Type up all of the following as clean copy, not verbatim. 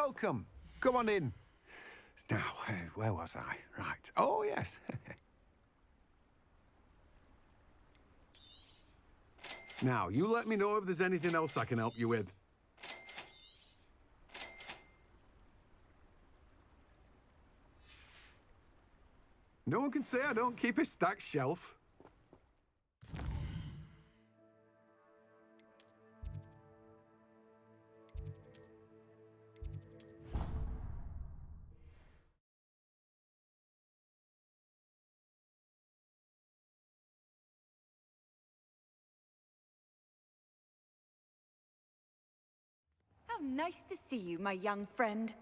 welcome. Come on in. Now, where was I? Right. Oh, yes. Now, you let me know if there's anything else I can help you with. No one can say I don't keep a stacked shelf. How nice to see you, my young friend.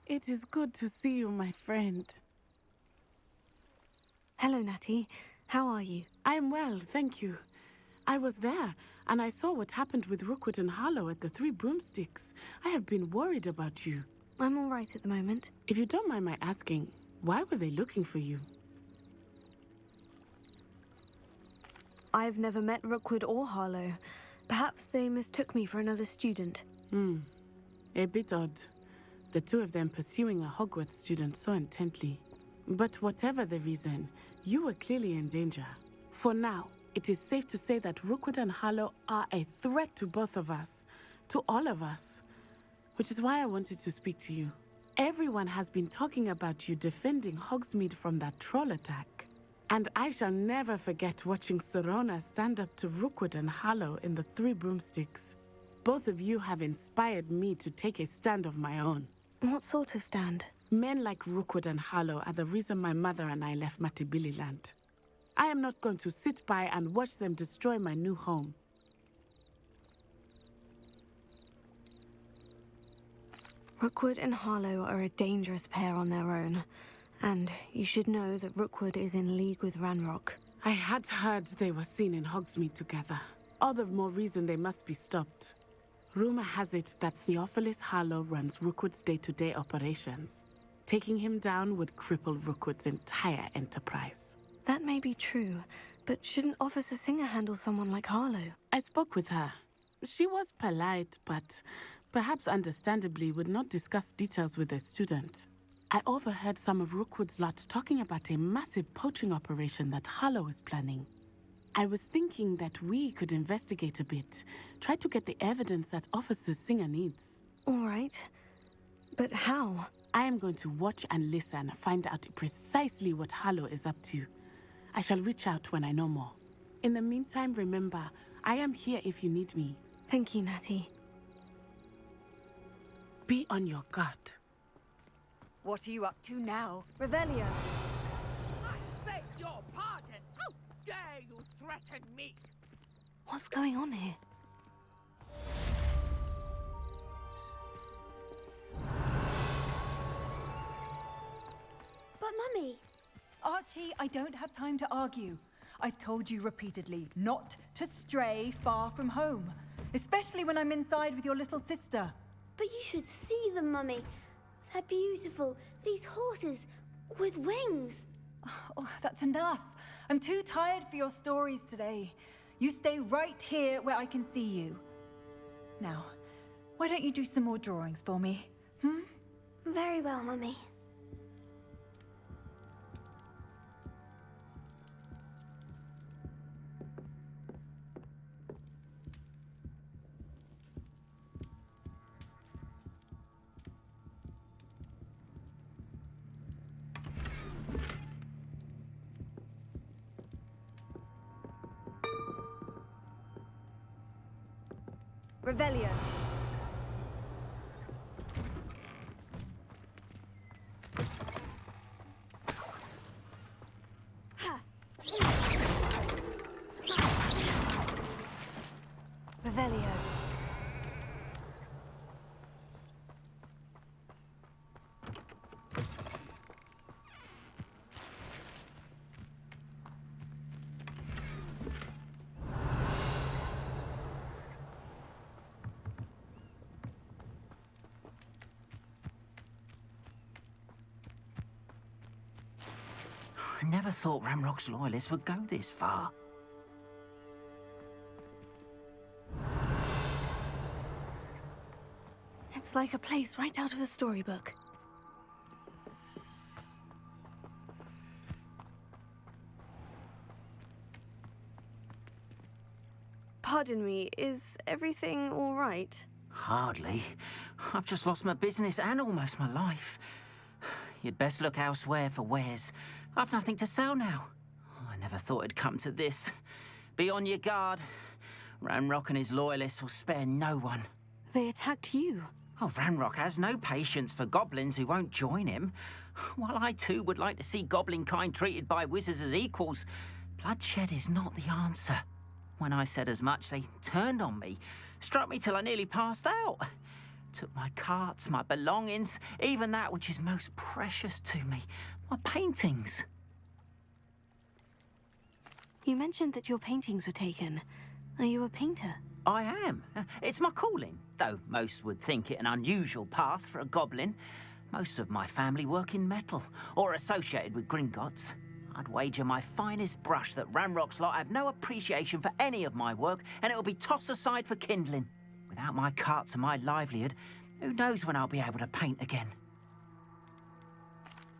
It is good to see you, my friend. Hello, Natty. How are you? I am well, thank you. I was there, and I saw what happened with Rookwood and Harlow at the Three Broomsticks. I have been worried about you. I'm all right at the moment. If you don't mind my asking, why were they looking for you? I've never met Rookwood or Harlow. Perhaps they mistook me for another student. A bit odd. The two of them pursuing a Hogwarts student so intently. But whatever the reason, you were clearly in danger. For now, it is safe to say that Rookwood and Harlow are a threat to both of us, to all of us. Which is why I wanted to speak to you. Everyone has been talking about you defending Hogsmeade from that troll attack. And I shall never forget watching Sorona stand up to Rookwood and Harlow in the Three Broomsticks. Both of you have inspired me to take a stand of my own. What sort of stand? Men like Rookwood and Harlow are the reason my mother and I left Matabeleland. I am not going to sit by and watch them destroy my new home. Rookwood and Harlow are a dangerous pair on their own. And you should know that Rookwood is in league with Ranrock. I had heard they were seen in Hogsmeade together. All the more reason they must be stopped. Rumor has it that Theophilus Harlow runs Rookwood's day-to-day operations. Taking him down would cripple Rookwood's entire enterprise. That may be true, but shouldn't Officer Singer handle someone like Harlow? I spoke with her. She was polite, but perhaps understandably would not discuss details with a student. I overheard some of Rookwood's lot talking about a massive poaching operation that Harlow is planning. I was thinking that we could investigate a bit, try to get the evidence that Officer Singer needs. All right. But how? I am going to watch and listen, find out precisely what Harlow is up to. I shall reach out when I know more. In the meantime, remember, I am here if you need me. Thank you, Natty. Be on your guard. What are you up to now? Revelio! I beg your pardon! How dare you threaten me? What's going on here? But Mummy... Archie, I don't have time to argue. I've told you repeatedly not to stray far from home, especially when I'm inside with your little sister. But you should see them, Mummy. They're beautiful. These horses with wings. Oh, that's enough. I'm too tired for your stories today. You stay right here where I can see you. Now, why don't you do some more drawings for me? Very well, Mummy. Revelio. Revelio. I never thought Ramrock's loyalists would go this far. It's like a place right out of a storybook. Pardon me, is everything all right? Hardly. I've just lost my business and almost my life. You'd best look elsewhere for wares. I've nothing to sell now. I never thought it'd come to this. Be on your guard. Ranrock and his loyalists will spare no one. They attacked you. Oh, Ranrock has no patience for goblins who won't join him. While I too would like to see goblin kind treated by wizards as equals, bloodshed is not the answer. When I said as much, they turned on me, struck me till I nearly passed out. Took my carts, my belongings, even that which is most precious to me, my paintings. You mentioned that your paintings were taken. Are you a painter? I am. It's my calling, though most would think it an unusual path for a goblin. Most of my family work in metal, or associated with Gringotts. I'd wager my finest brush that Ranrock's lot have no appreciation for any of my work, and it'll be tossed aside for kindling. Without my carts and my livelihood, who knows when I'll be able to paint again?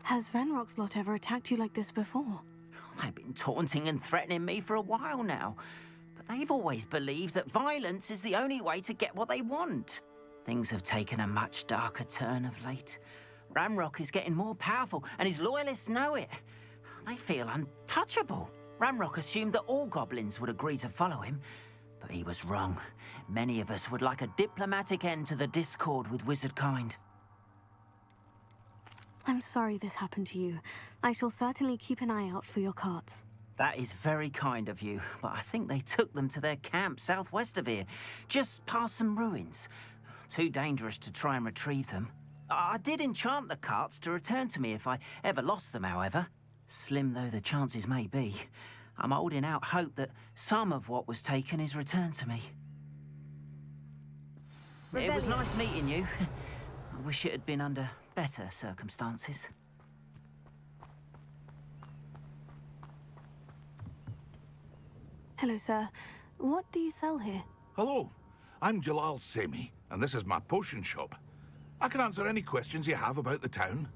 Has Ranrock's lot ever attacked you like this before? They've been taunting and threatening me for a while now. But they've always believed that violence is the only way to get what they want. Things have taken a much darker turn of late. Ranrock is getting more powerful, and his loyalists know it. They feel untouchable. Ranrock assumed that all goblins would agree to follow him, but he was wrong. Many of us would like a diplomatic end to the discord with wizard kind. I'm sorry this happened to you. I shall certainly keep an eye out for your carts. That is very kind of you, but I think they took them to their camp southwest of here, just past some ruins. Too dangerous to try and retrieve them. I did enchant the carts to return to me if I ever lost them, however. Slim though the chances may be, I'm holding out hope that some of what was taken is returned to me. It was nice meeting you. I wish it had been under better circumstances. Hello, sir. What do you sell here? Hello, I'm Jalal Semi, and this is my potion shop. I can answer any questions you have about the town.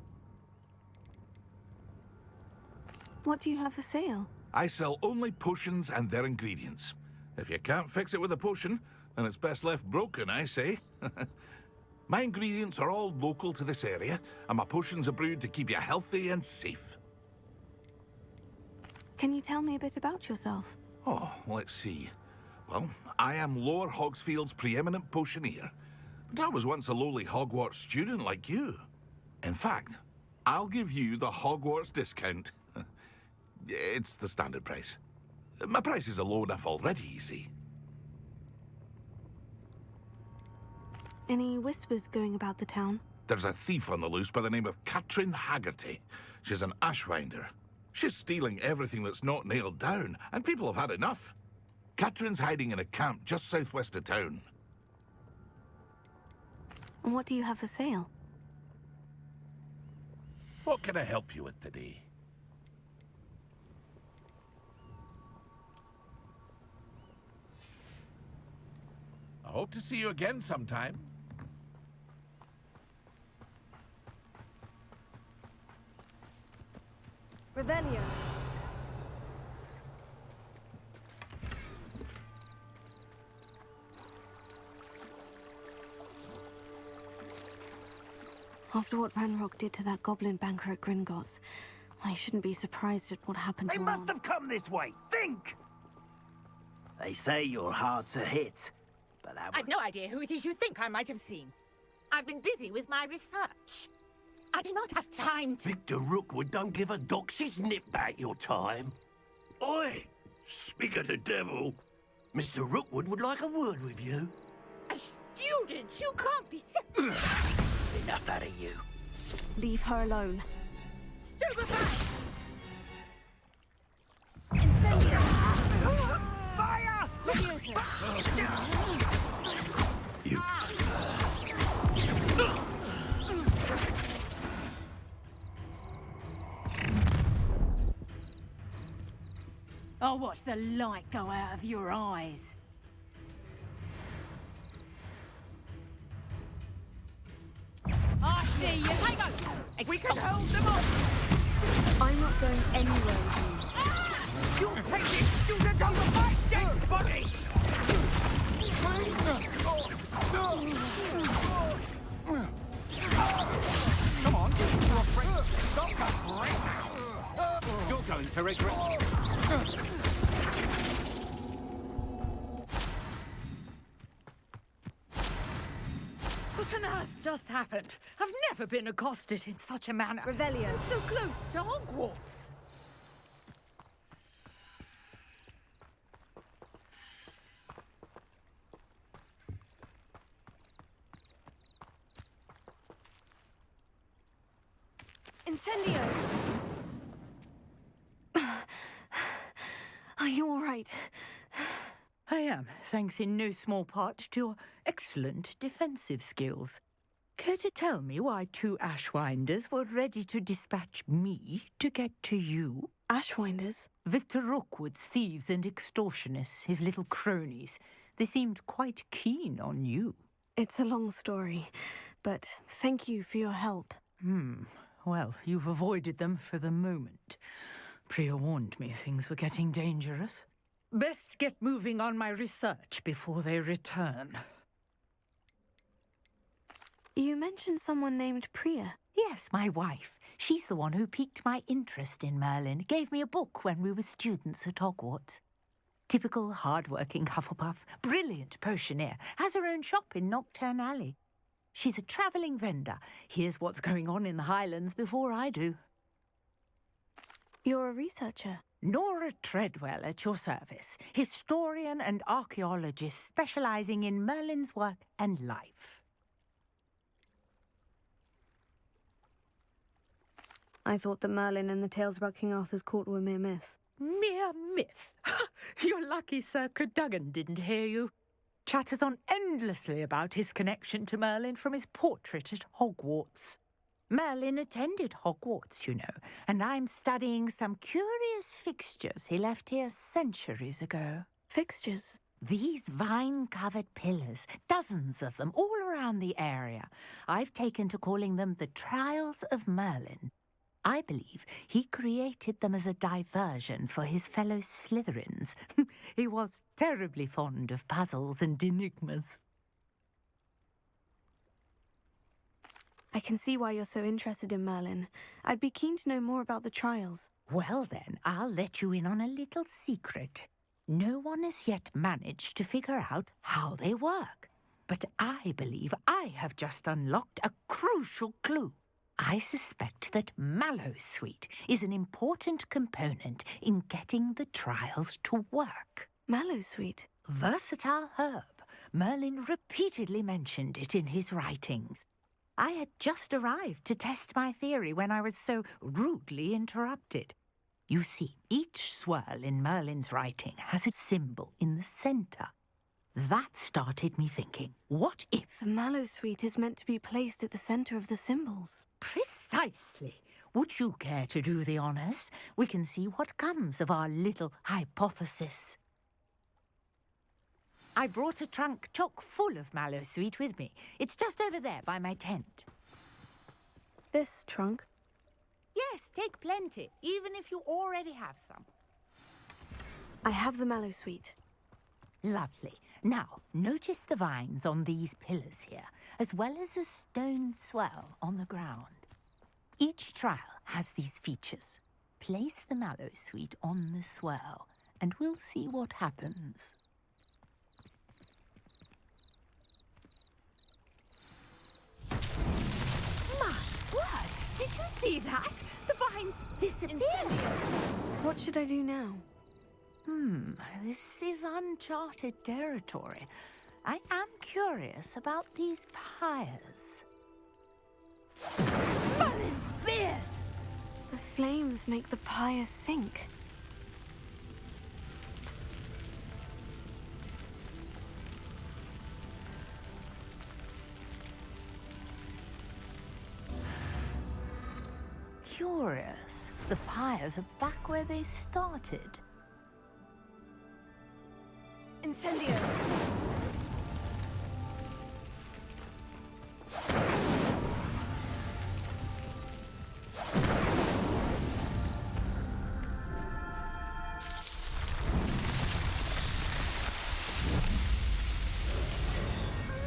What do you have for sale? I sell only potions and their ingredients. If you can't fix it with a potion, then it's best left broken, I say. My ingredients are all local to this area, and my potions are brewed to keep you healthy and safe. Can you tell me a bit about yourself? Oh, let's see. Well, I am Lower Hogsfield's preeminent potioneer, but I was once a lowly Hogwarts student like you. In fact, I'll give you the Hogwarts discount. It's the standard price. My prices are low enough already, you see. Any whispers going about the town? There's a thief on the loose by the name of Katrin Haggerty. She's an ashwinder. She's stealing everything that's not nailed down, and people have had enough. Katrin's hiding in a camp just southwest of town. And what do you have for sale? What can I help you with today? I hope to see you again sometime. Revelio. After what Ranrock did to that goblin banker at Gringotts, I shouldn't be surprised at what happened They to must have come this way. Think! They say you're hard to hit, but that I've no idea who it is you think I might have seen. I've been busy with my research. I do not have time to... Victor Rookwood don't give a doxy's nip back your time. Oi! Speak of the devil. Mr. Rookwood would like a word with you. A student? You can't be serious. Enough out of you. Leave her alone. Stupefy! Incendio! Fire! Leviosa! You. I'll watch the light go out of your eyes. I see you. Hang on! We can hold them up! I'm not going anywhere with you. You'll take this student over my dead body! Come on, you're afraid. Stop that right now. You're going to regret. What on earth just happened? I've never been accosted in such a manner. Revelio. So close to Hogwarts. Incendio! Are you all right? I am, thanks in no small part to your excellent defensive skills. Care to tell me why two Ashwinders were ready to dispatch me to get to you? Ashwinders? Victor Rookwood's thieves and extortionists, his little cronies. They seemed quite keen on you. It's a long story, but thank you for your help. Well, you've avoided them for the moment. Priya warned me things were getting dangerous. Best get moving on my research before they return. You mentioned someone named Priya. Yes, my wife. She's the one who piqued my interest in Merlin. Gave me a book when we were students at Hogwarts. Typical hard-working Hufflepuff. Brilliant potioneer. Has her own shop in Nocturne Alley. She's a travelling vendor. Hears what's going on in the Highlands before I do. You're a researcher. Nora Treadwell at your service. Historian and archaeologist specialising in Merlin's work and life. I thought that Merlin and the tales about King Arthur's court were mere myth. Mere myth? You're lucky Sir Cadogan didn't hear you. Chatters on endlessly about his connection to Merlin from his portrait at Hogwarts. Merlin attended Hogwarts, you know, and I'm studying some curious fixtures he left here centuries ago. Fixtures? These vine-covered pillars, dozens of them, all around the area. I've taken to calling them the Trials of Merlin. I believe he created them as a diversion for his fellow Slytherins. He was terribly fond of puzzles and enigmas. I can see why you're so interested in Merlin. I'd be keen to know more about the trials. Well then, I'll let you in on a little secret. No one has yet managed to figure out how they work. But I believe I have just unlocked a crucial clue. I suspect that Mallowsweet is an important component in getting the trials to work. Mallowsweet? Versatile herb. Merlin repeatedly mentioned it in his writings. I had just arrived to test my theory when I was so rudely interrupted. You see, each swirl in Merlin's writing has a symbol in the centre. That started me thinking, what if... The Mallowsweet is meant to be placed at the centre of the symbols. Precisely. Would you care to do the honours? We can see what comes of our little hypothesis. I brought a trunk chock full of Mallowsweet with me. It's just over there by my tent. This trunk? Yes, take plenty, even if you already have some. I have the mallow sweet. Lovely. Now, notice the vines on these pillars here, as well as a stone swell on the ground. Each trial has these features. Place the mallow sweet on the swell, and we'll see what happens. My word! Did you see that? The vines disappeared! What should I do now? This is uncharted territory. I am curious about these pyres. Merlin's beard! The flames make the pyre sink. Curious. The pyres are back where they started. Incendio!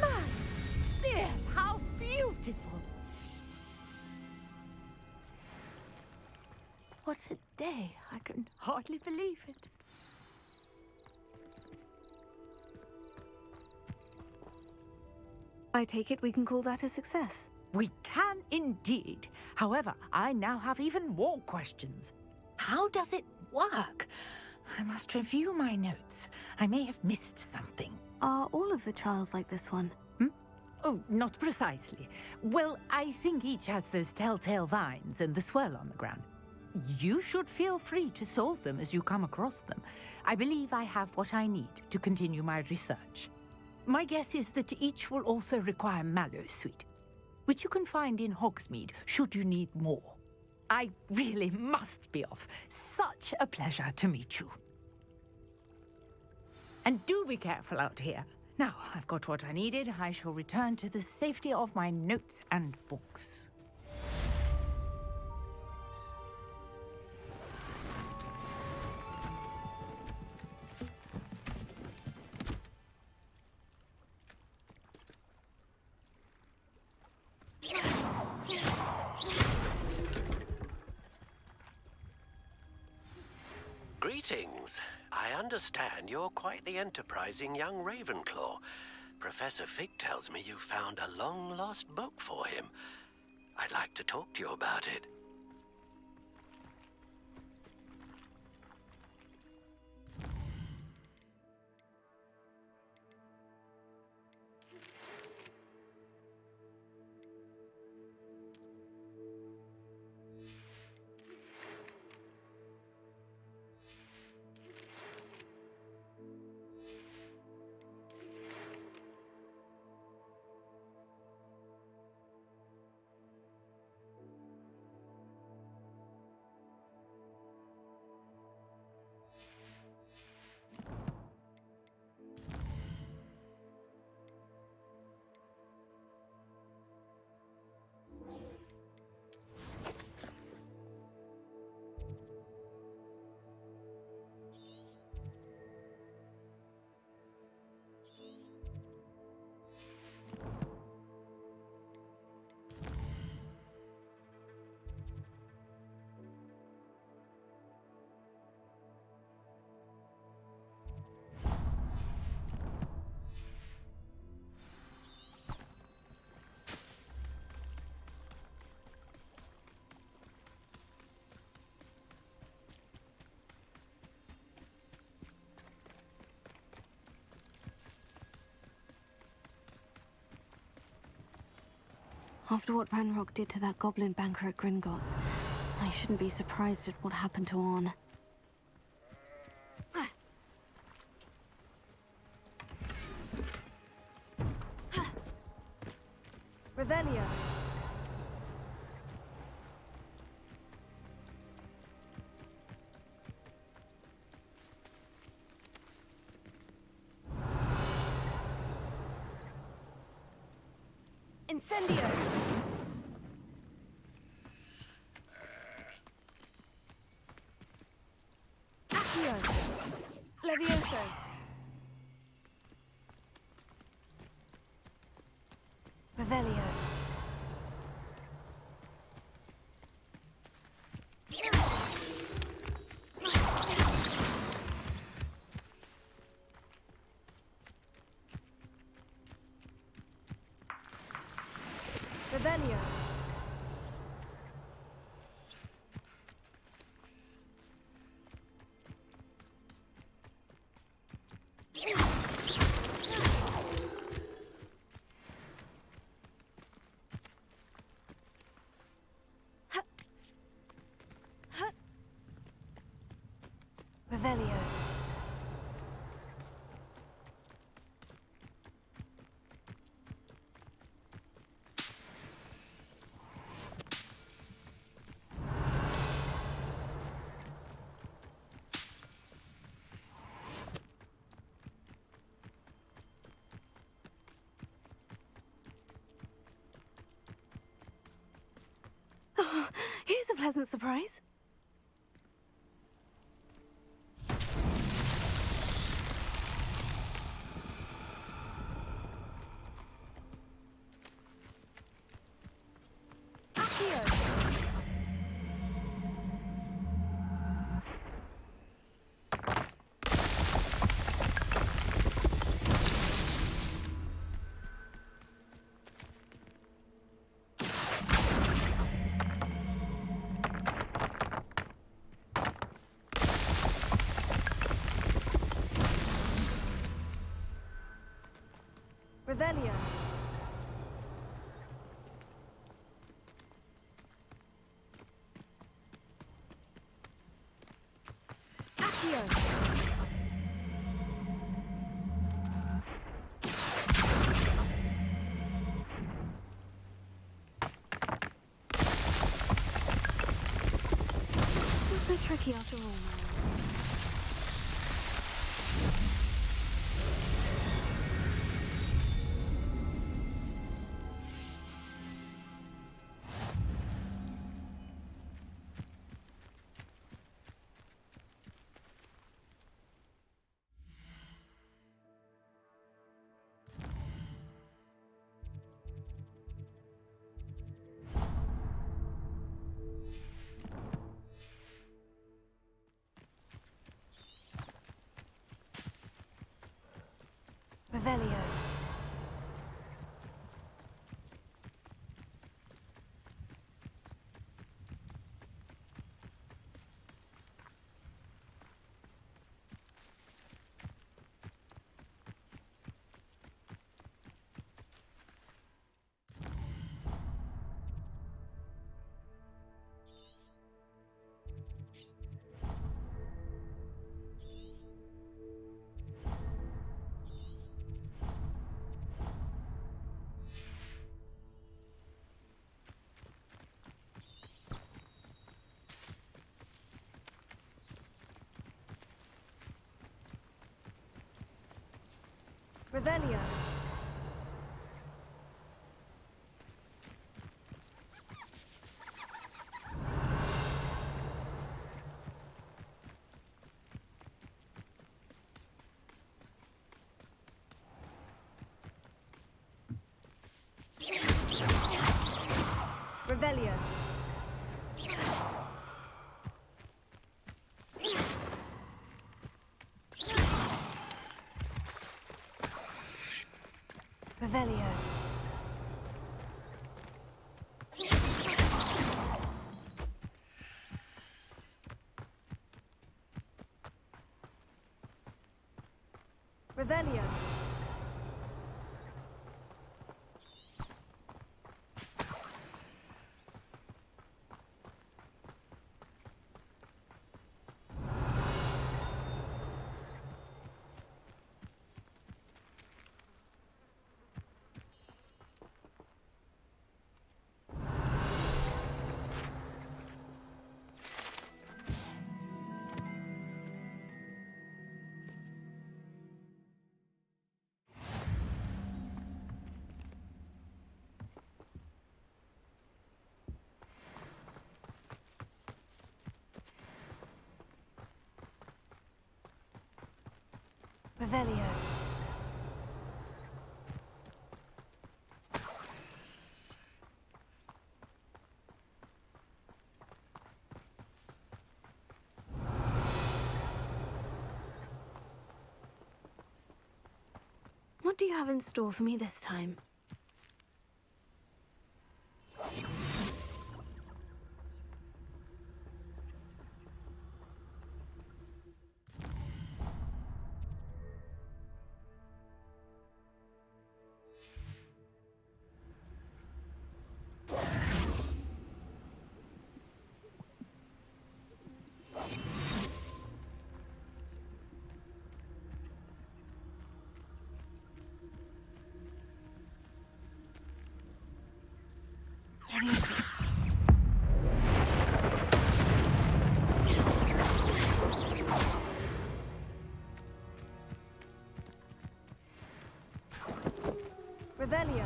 Merlin's beard! How beautiful! What a day! I can hardly believe it. I take it we can call that a success. We can indeed. However, I now have even more questions. How does it work? I must review my notes. I may have missed something. Are all of the trials like this one? Oh, not precisely. Well, I think each has those telltale vines and the swirl on the ground. You should feel free to solve them as you come across them. I believe I have what I need to continue my research. My guess is that each will also require mallow sweet, which you can find in Hogsmeade should you need more. I really must be off. Such a pleasure to meet you. And do be careful out here. Now, I've got what I needed. I shall return to the safety of my notes and books. Greetings. I understand you're quite the enterprising young Ravenclaw. Professor Fig tells me you found a long-lost book for him. I'd like to talk to you about it. After what Ranrock did to that goblin banker at Gringotts, I shouldn't be surprised at what happened to Orn. Revelio. Incendio. Accio! Levioso! Revelio. Revelio. Revelio. Oh, here's a pleasant surprise. Revelio. Accio. Not so tricky after all. Revelio. Revelio. Revelio. Revelio. Revelio. Revelio. What do you have in store for me this time? Revelio.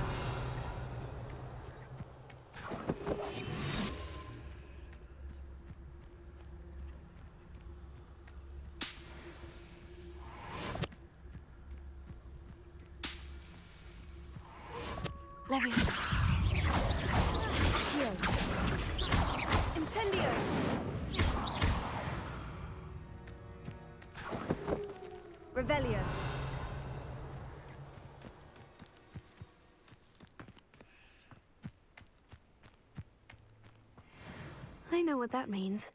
Leviosa. Accio. Incendio. Revelio. I know what that means.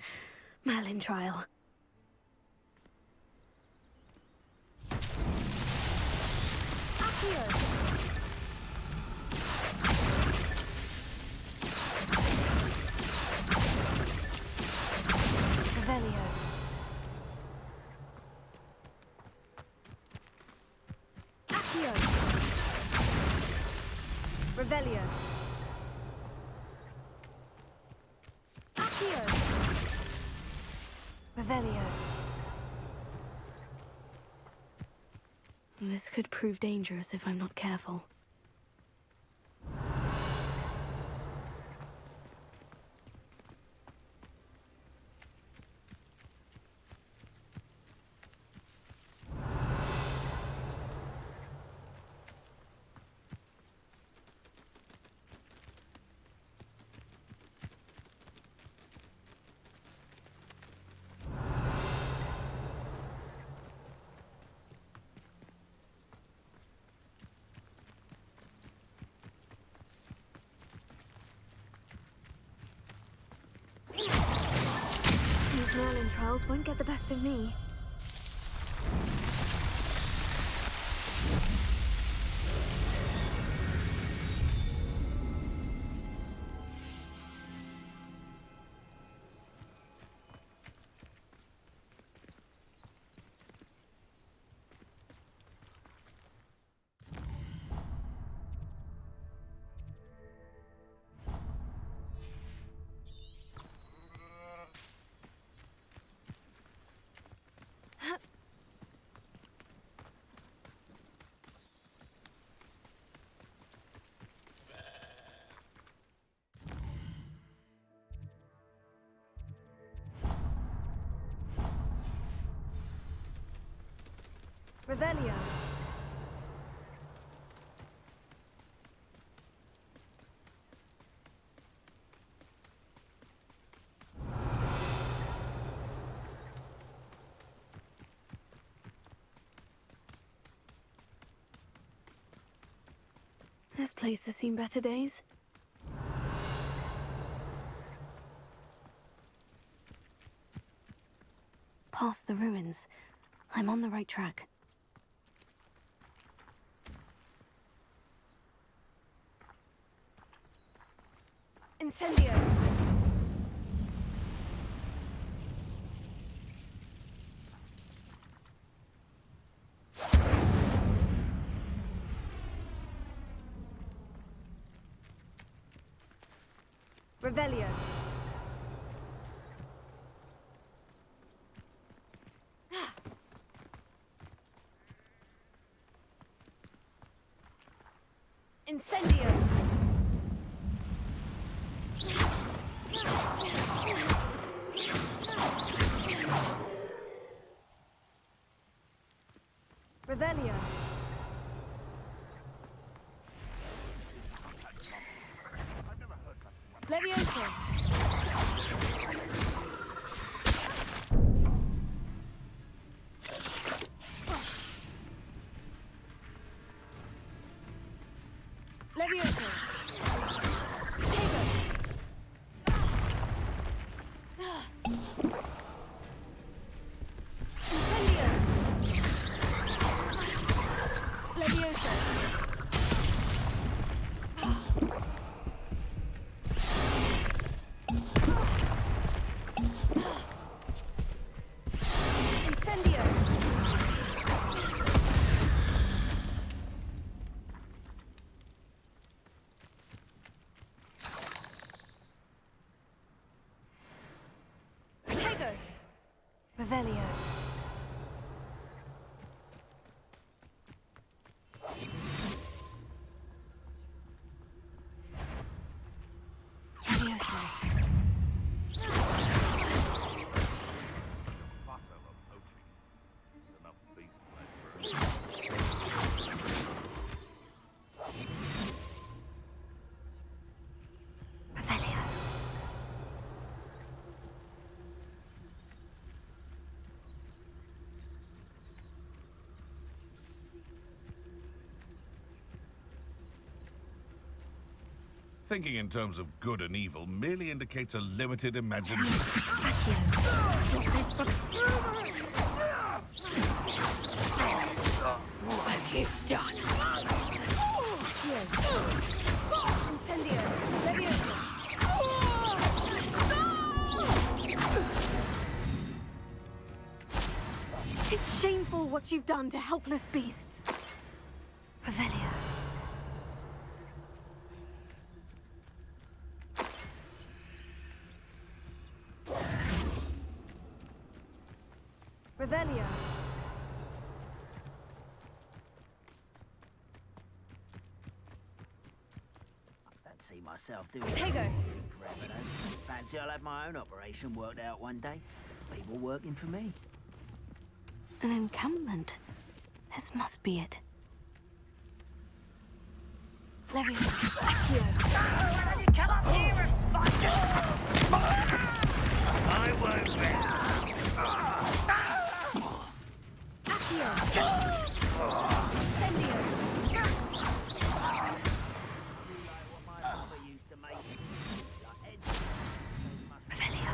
Merlin trial. Accio. Revelio. Accio. Revelio. Accio. Revelio. This could prove dangerous if I'm not careful. These Merlin trials won't get the best of me. Revelio. This place has seen better days. Past the ruins. I'm on the right track. Incendio! Revelio! Incendio! Revelio. Levioso. Levioso. Potato. Incendio. Levioso. Incendio. Potato. Revelio. Levioso. Revelio. Thinking in terms of good and evil merely indicates a limited imagination. What have you done? Incendio. Levioso. It's shameful what you've done to helpless beasts. Revelio. Revelio. Don't see myself doing Potato. it forever, though. Fancy I'll have my own operation worked out one day. People working for me. An encampment. This must be it. Levioso. Accio. Why don't you come up here and fight? I won't Accio. Incendio. what my father used to make. Like Ed. Revelio.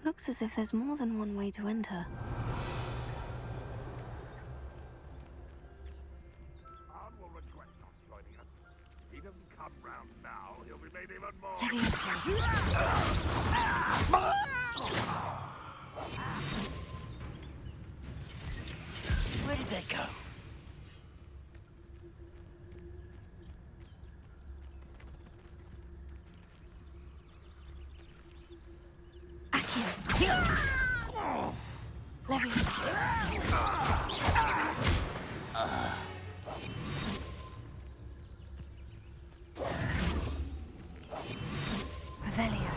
Looks as if there's more than one way to enter. Arn will regret not joining us. If he doesn't come round now, he'll be made even more. Levioso. Where did they go? Accio. Levioso. Revelio.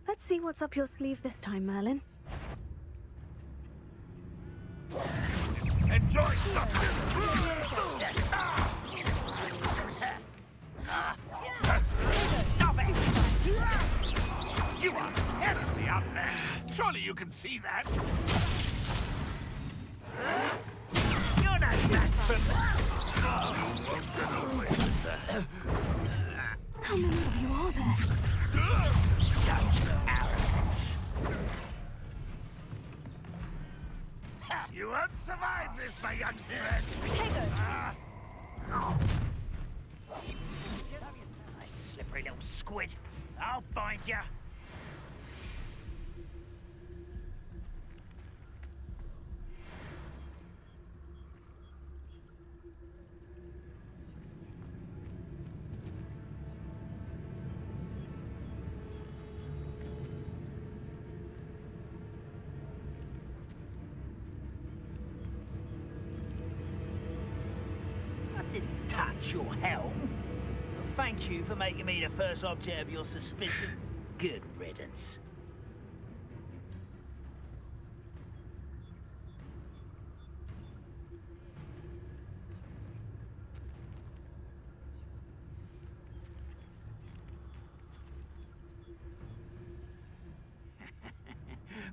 Let's see what's up your sleeve this time, Merlin. And Enjoy something! Stop it! You are terribly outmatched. Surely you can see that. You're no match for me! You won't get away with that. How many of you are there? Such arrogance! You won't survive this, my young friend. A slippery little squid. I'll find you. I didn't touch your helm. Thank you for making me the first object of your suspicion. Good riddance.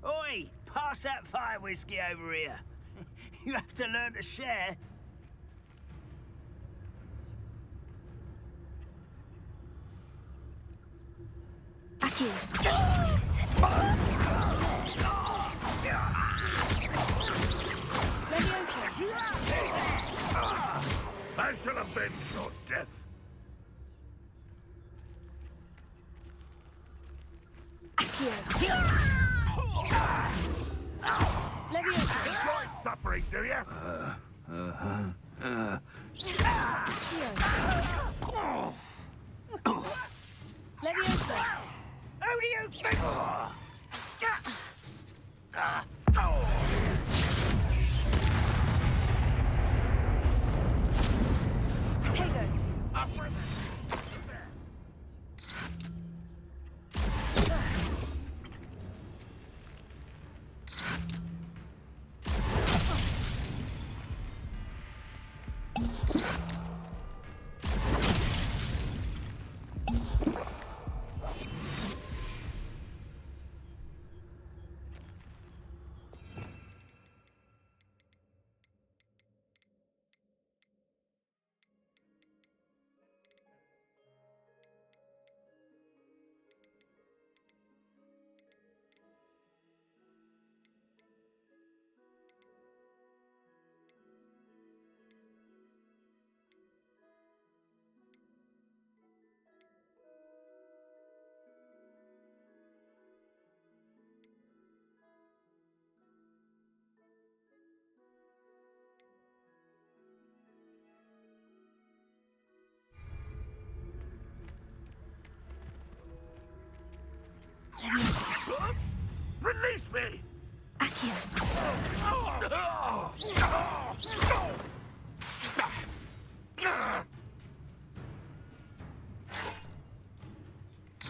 Oi! Pass that fire whiskey over here. You have to learn to share. Akio. I shall avenge your death. Enjoy suffering, do you? Leviosa. Who do you think? Potato. Release me! Akio.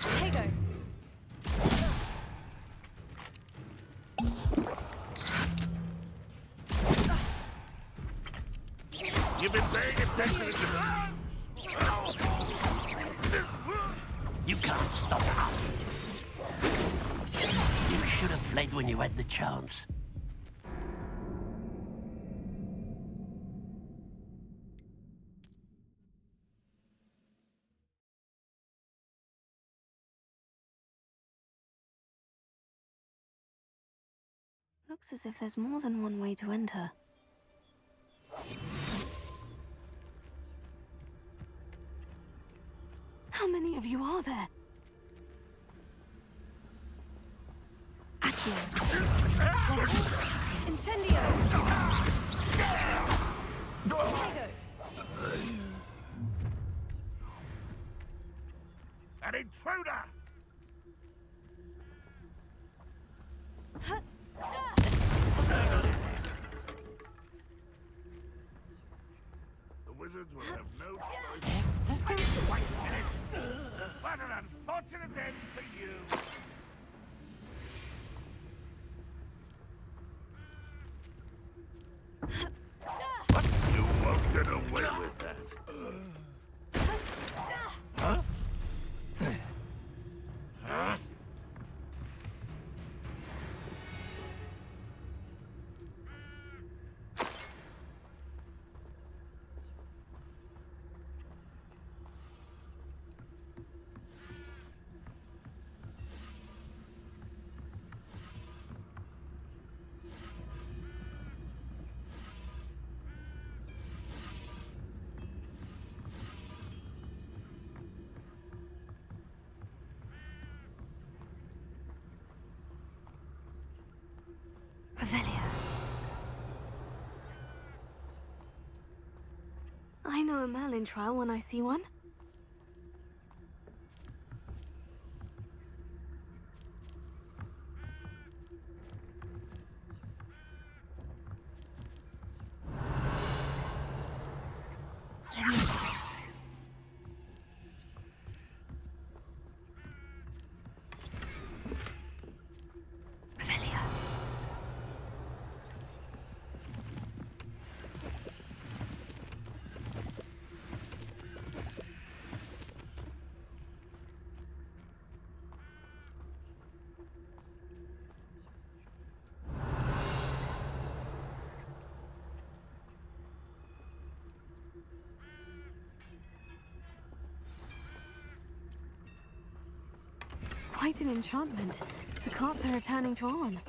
Potato. You've been paying attention to You can't stop us. You should have fled when you had the chance. Looks as if there's more than one way to enter. How many of you are there? Akio. Incendio. Potato. an intruder! The wizards will have no choice. Wait a minute! What an unfortunate end for you! Revelio. I know a Merlin trial when I see one. Quite an enchantment. The carts are returning to Arn.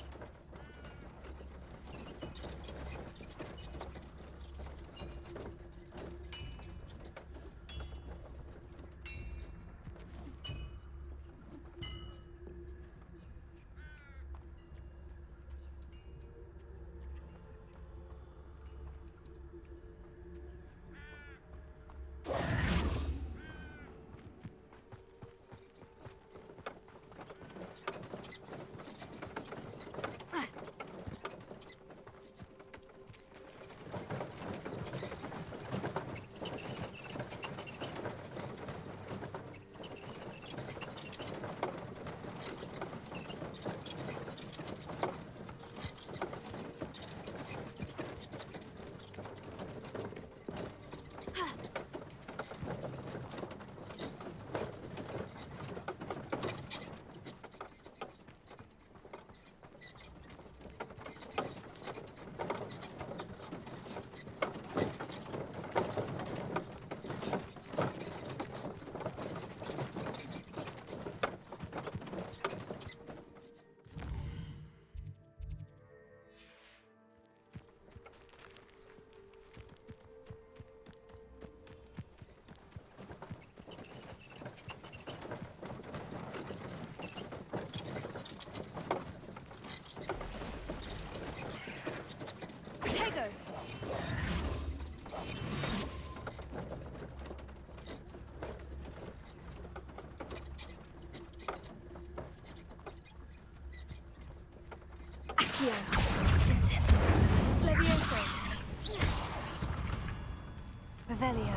Revelio.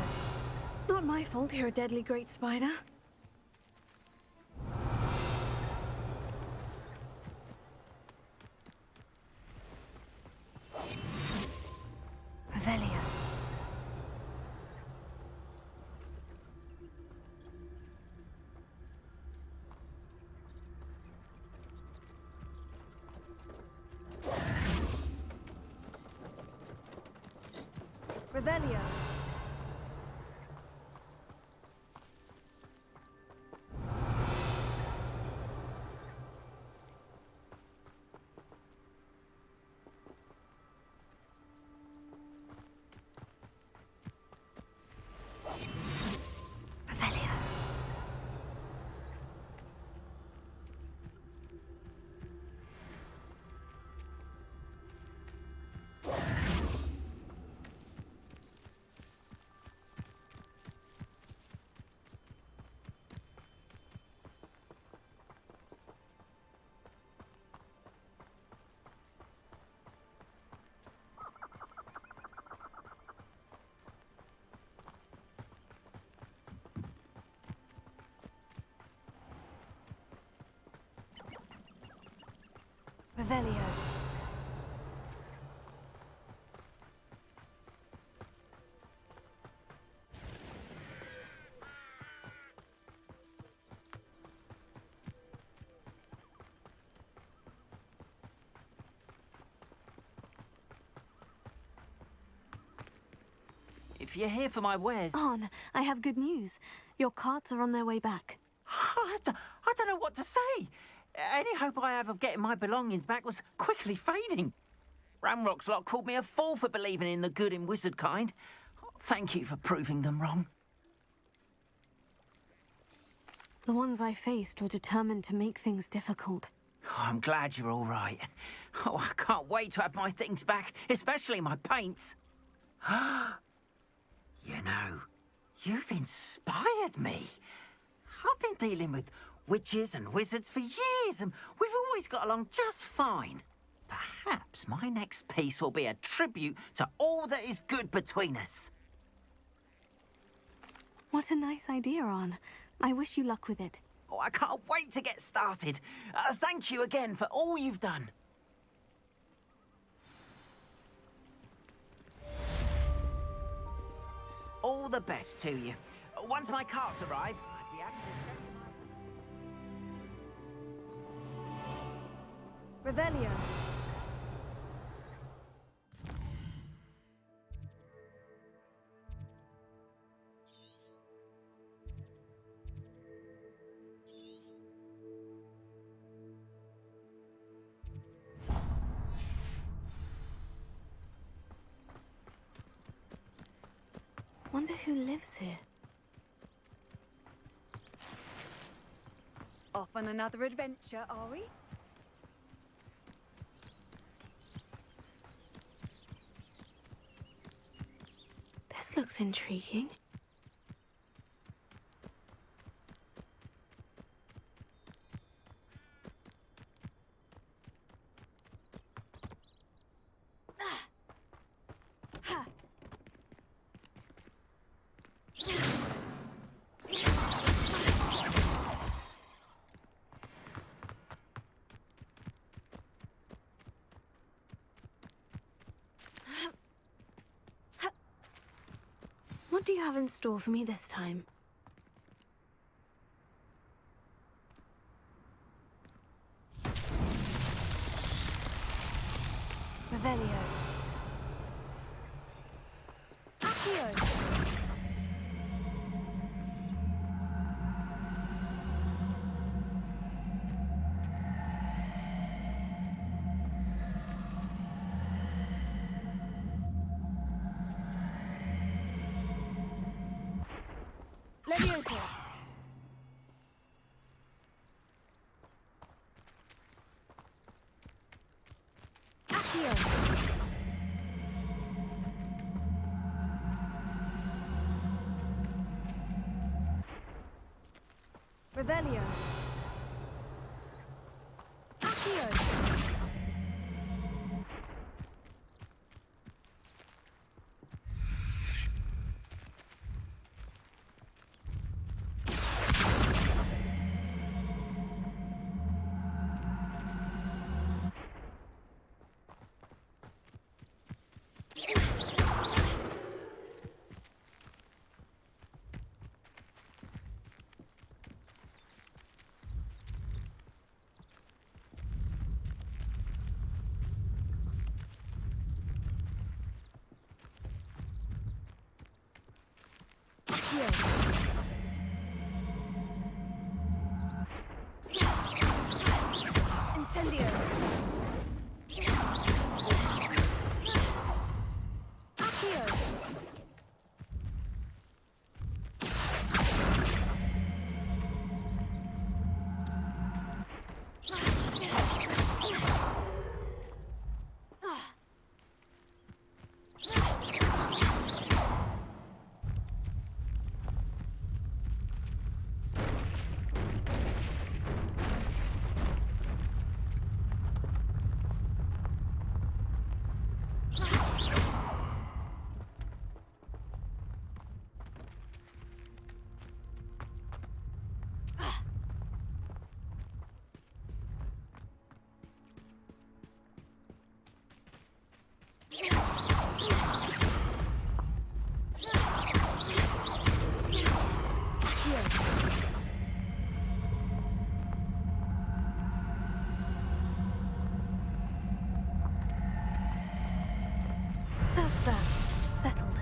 Not my fault you're a deadly great spider. Revelio. Revelio. Revelio. If you're here for my wares... Arn, I have good news. Your carts are on their way back. I don't know what to say. Any hope I have of getting my belongings back was quickly fading. Ramrock's lot called me a fool for believing in the good in wizard kind. Thank you for proving them wrong. The ones I faced were determined to make things difficult. Oh, I'm glad you're all right. Oh, I can't wait to have my things back, especially my paints. You know, you've inspired me. I've been dealing with witches and wizards for years, and we've always got along just fine. Perhaps my next piece will be a tribute to all that is good between us. What a nice idea, Ron. I wish you luck with it. Oh, I can't wait to get started. Thank you again for all you've done. All the best to you. Once my carts arrive, I'd be happy to... Revelio. Wonder who lives here. Off on another adventure, are we? This looks intriguing. What do you have in store for me this time? Revelio. Accio. Levioso. Accio. Revelio. Accio. Incendio. Accio. That's that. Settled.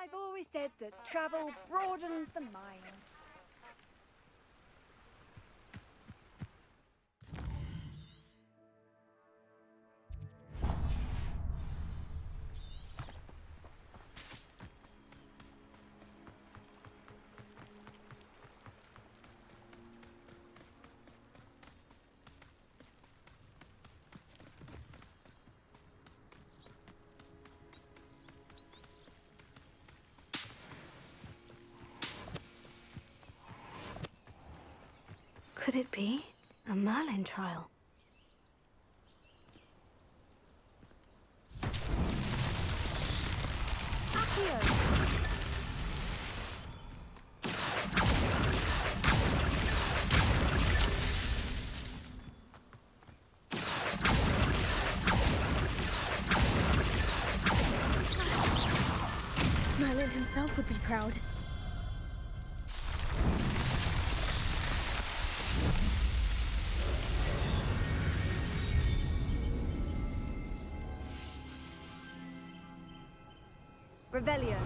I've always said that travel broadens the mind. Could it be a Merlin trial? Merlin himself would be proud. Revelio.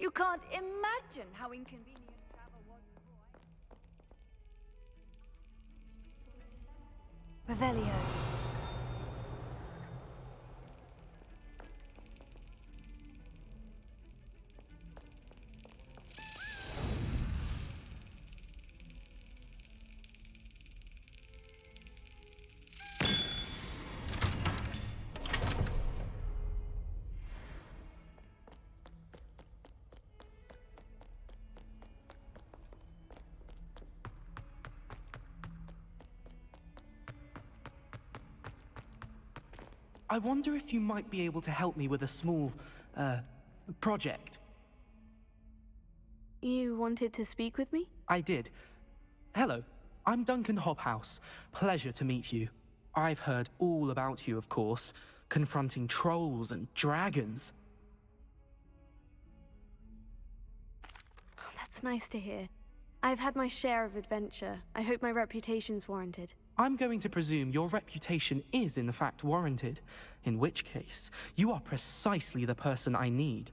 You can't imagine how inconvenient travel was before Revelio. I wonder if you might be able to help me with a small, project. You wanted to speak with me? I did. Hello, I'm Duncan Hobhouse. Pleasure to meet you. I've heard all about you, of course, confronting trolls and dragons. Oh, that's nice to hear. I've had my share of adventure. I hope my reputation's warranted. I'm going to presume your reputation is in fact warranted, in which case, you are precisely the person I need.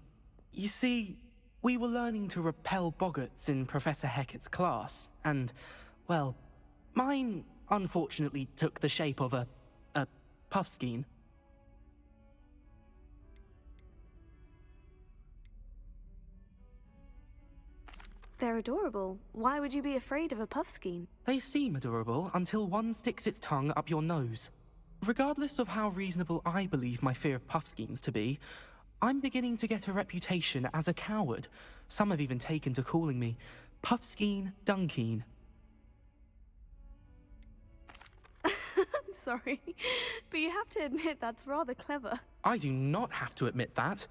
You see, we were learning to repel boggarts in Professor Hecat's class, and, well, mine unfortunately took the shape of a puffskein. They're adorable. Why would you be afraid of a puffskein? They seem adorable until one sticks its tongue up your nose. Regardless of how reasonable I believe my fear of puffskeins to be, I'm beginning to get a reputation as a coward. Some have even taken to calling me Puffskein Dunkeen. I'm sorry, but you have to admit that's rather clever. I do not have to admit that.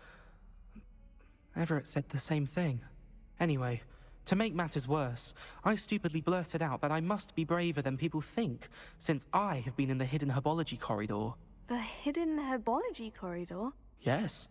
Everett said the same thing. Anyway, to make matters worse, I stupidly blurted out that I must be braver than people think, since I have been in the hidden herbology corridor. The hidden herbology corridor? Yes.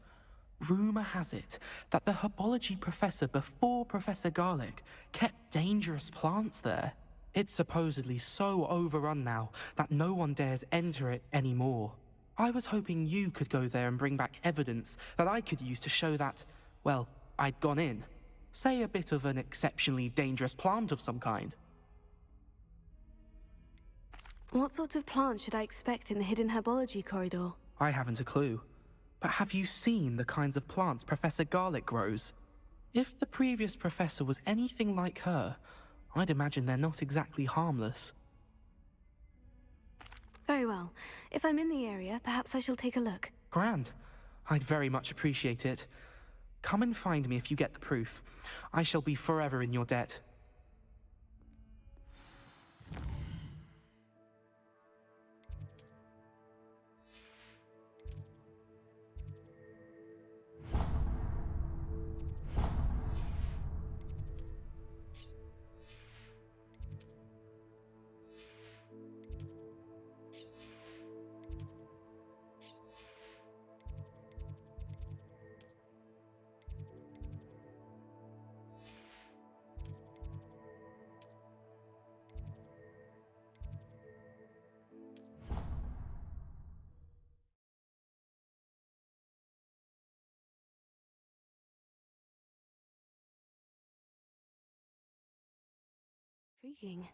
Rumor has it that the herbology professor before Professor Garlic kept dangerous plants there. It's supposedly so overrun now that no one dares enter it anymore. I was hoping you could go there and bring back evidence that I could use to show that, well, I'd gone in. Say a bit of an exceptionally dangerous plant of some kind. What sort of plant should I expect in the hidden herbology corridor? I haven't a clue. But have you seen the kinds of plants Professor Garlic grows? If the previous professor was anything like her, I'd imagine they're not exactly harmless. Very well. If I'm in the area, perhaps I shall take a look. Grand. I'd very much appreciate it. Come and find me if you get the proof. I shall be forever in your debt. Intriguing.